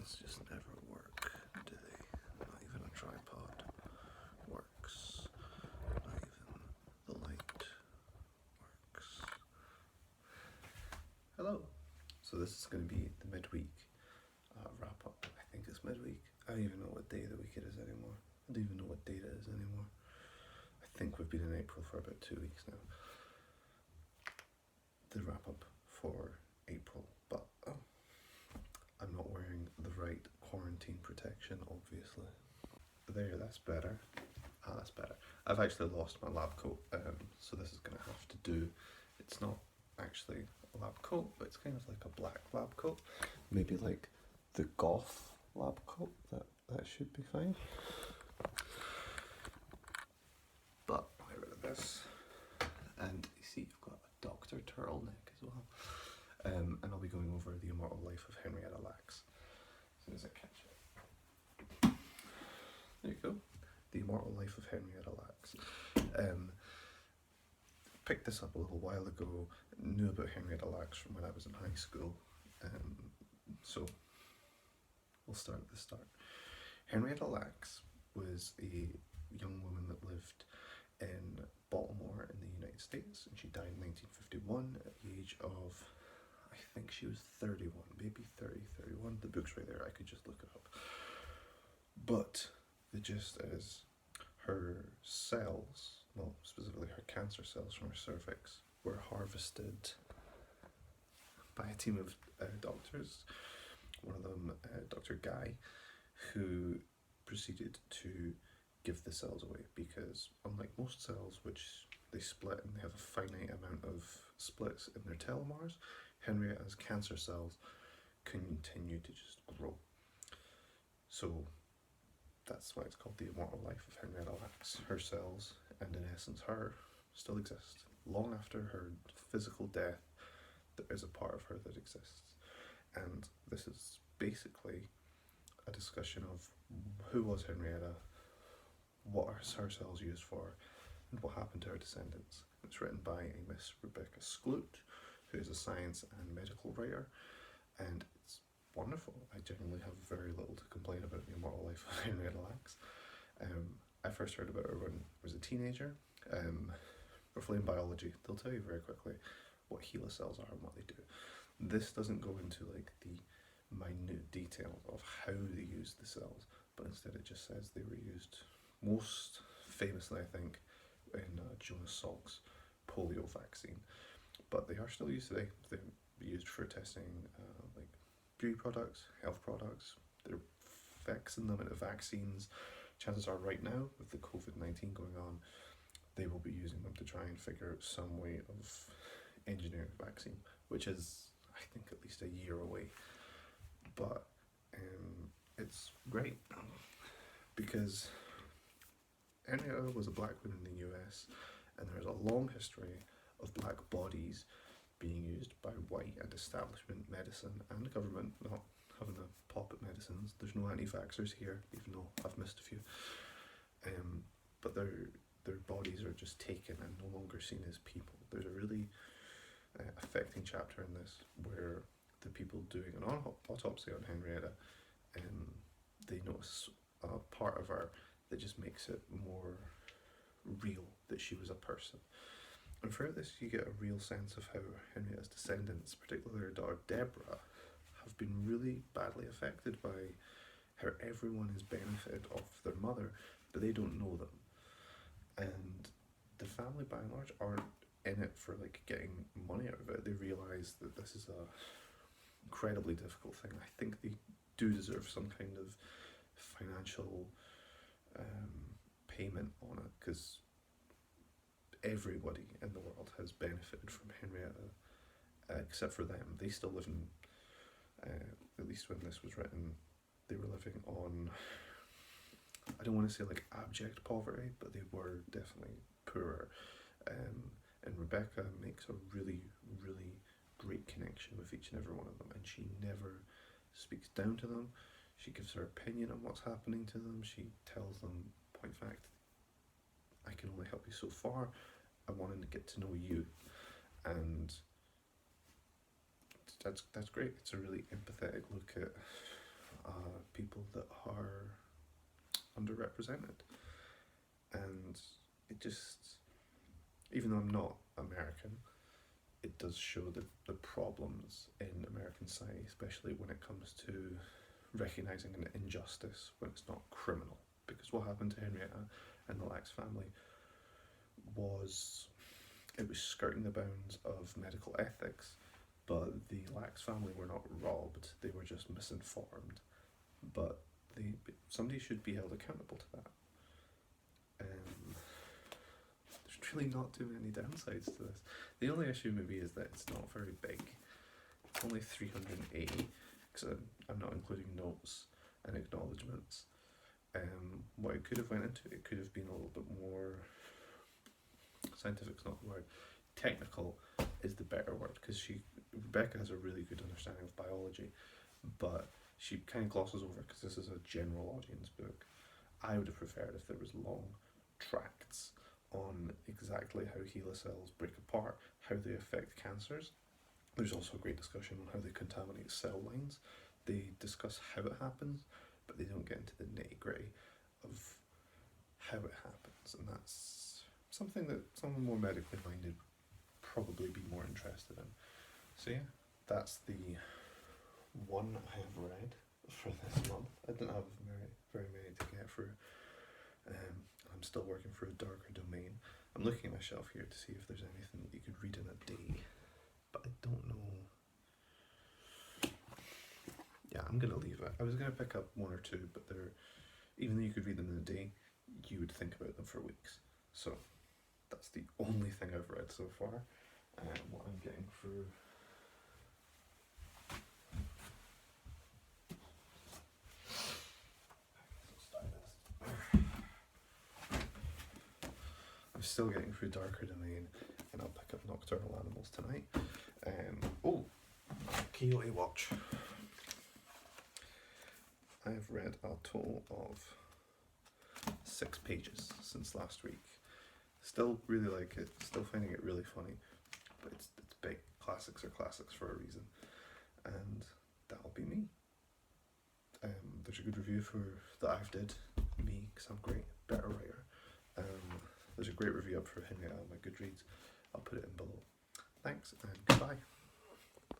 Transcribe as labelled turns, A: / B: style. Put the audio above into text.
A: things just never work, do they? Not even a tripod works. Not even the light works. Hello. So this is going to be the midweek wrap up. I think it's midweek. I don't even know what day of the week it is anymore. I don't even know what date it is anymore. I think we've been in April for about 2 weeks now. The wrap up for April, but I'm not wearing the right quarantine protection, obviously. There, that's better. That's better. I've actually lost my lab coat, so this is going to have to do. It's not actually a lab coat, but it's kind of like a black lab coat. Maybe like the goth lab coat, that should be fine. But I'll get rid of this. And you see, I've got a doctor turtleneck as well. And I'll be going over the Immortal life of Henrietta Lacks. As soon as I catch it. There you go. The Immortal life of Henrietta Lacks. Picked this up a little while ago. Knew about Henrietta Lacks from when I was in high school. So we'll start at the start. Henrietta Lacks was a young woman that lived in Baltimore in the United States, and she died in 1951 at the age of, I think she was 31, maybe 30, 31. The book's right there, I could just look it up. But the gist is her cells, well, specifically her cancer cells from her cervix, were harvested by a team of doctors. One of them, Dr. Guy, who proceeded to give the cells away because, unlike most cells, which they split and they have a finite amount of splits in their telomeres, Henrietta's cancer cells continue to just grow. So that's why it's called the Immortal life of Henrietta Lacks. Her cells, and in essence her, still exist. Long after her physical death, there is a part of her that exists. And this is basically a discussion of who was Henrietta, what are her cells used for, and what happened to her descendants. It's written by a Miss Rebecca Skloot, who is a science and medical writer, and it's wonderful. I genuinely have very little to complain about the Immortal life of Henrietta Lacks. I first heard about her when I was a teenager. Roughly in biology, they'll tell you very quickly what HeLa cells are and what they do. This doesn't go into like the minute details of how they used the cells, but instead it just says they were used most famously, I think, in Jonas Salk's polio vaccine. But they are still used today. They're used for testing like beauty products, health products. They're fixing them into vaccines. Chances are right now, with the COVID-19 going on, they will be using them to try and figure out some way of engineering a vaccine, which is, I think, at least a year away. But it's great because Henrietta was a black woman in the US, and there's a long history of black bodies being used by white and establishment medicine and government, not having a pop at medicines. There's no anti-vaxxers here, even though I've missed a few. But their bodies are just taken and no longer seen as people. There's a really affecting chapter in this where the people doing an autopsy on Henrietta, they notice a part of her that just makes it more real that she was a person. And throughout this you get a real sense of how Henrietta's descendants, particularly her daughter Deborah, have been really badly affected by how everyone has benefited off their mother, but they don't know them. And the family by and large aren't in it for like getting money out of it. They realise that this is a incredibly difficult thing. I think they do deserve some kind of financial payment on it, because everybody in the world has benefited from Henrietta, except for them. They still live in, at least when this was written, they were living on, I don't want to say like abject poverty, but they were definitely poorer. And Rebecca makes a really, really great connection with each and every one of them, and she never speaks down to them. She gives her opinion on what's happening to them. She tells them, point fact, I can only help you so far. I wanted to get to know you, and that's great. It's a really empathetic look at people that are underrepresented. And it just, even though I'm not American, it does show the problems in American society, especially when it comes to recognising an injustice when it's not criminal. Because what happened to Henrietta and the Lax family was, it was skirting the bounds of medical ethics, but the Lax family were not robbed, they were just misinformed. But somebody should be held accountable to that. There's really not too many downsides to this. The only issue maybe is that it's not very big. It's only 380, because I'm not including notes and acknowledgements. What it could have went into, it could have been a little bit more, scientific's not the word, technical is the better word, because Rebecca has a really good understanding of biology, but she kind of glosses over because this is a general audience book. I would have preferred if there was long tracts on exactly how HeLa cells break apart, how they affect cancers. There's also a great discussion on how they contaminate cell lines. They discuss how it happens, but they don't get into the nitty-gritty of how it happens, and that's something that someone more medically minded would probably be more interested in. So yeah, that's the one I have read for this month. I didn't have very many to get through. I'm still working for a darker domain. I'm looking at my shelf here to see if there's anything that you could read in a day, but I don't know. Yeah, I'm gonna leave it. I was gonna pick up one or two, but even though you could read them in a day, you would think about them for weeks. So that's the only thing I've read so far. What I'm getting through. I'm still getting through Darker Domain, and I'll pick up Nocturnal Animals tonight. Coyote Watch. I've read a total of 6 pages since last week. Still really like it, still finding it really funny, but it's big. Classics are classics for a reason, and that'll be me. There's a good review that I've did, me, because I'm great, better writer. There's a great review up for Henrietta on my Goodreads. I'll put it in below. Thanks and goodbye.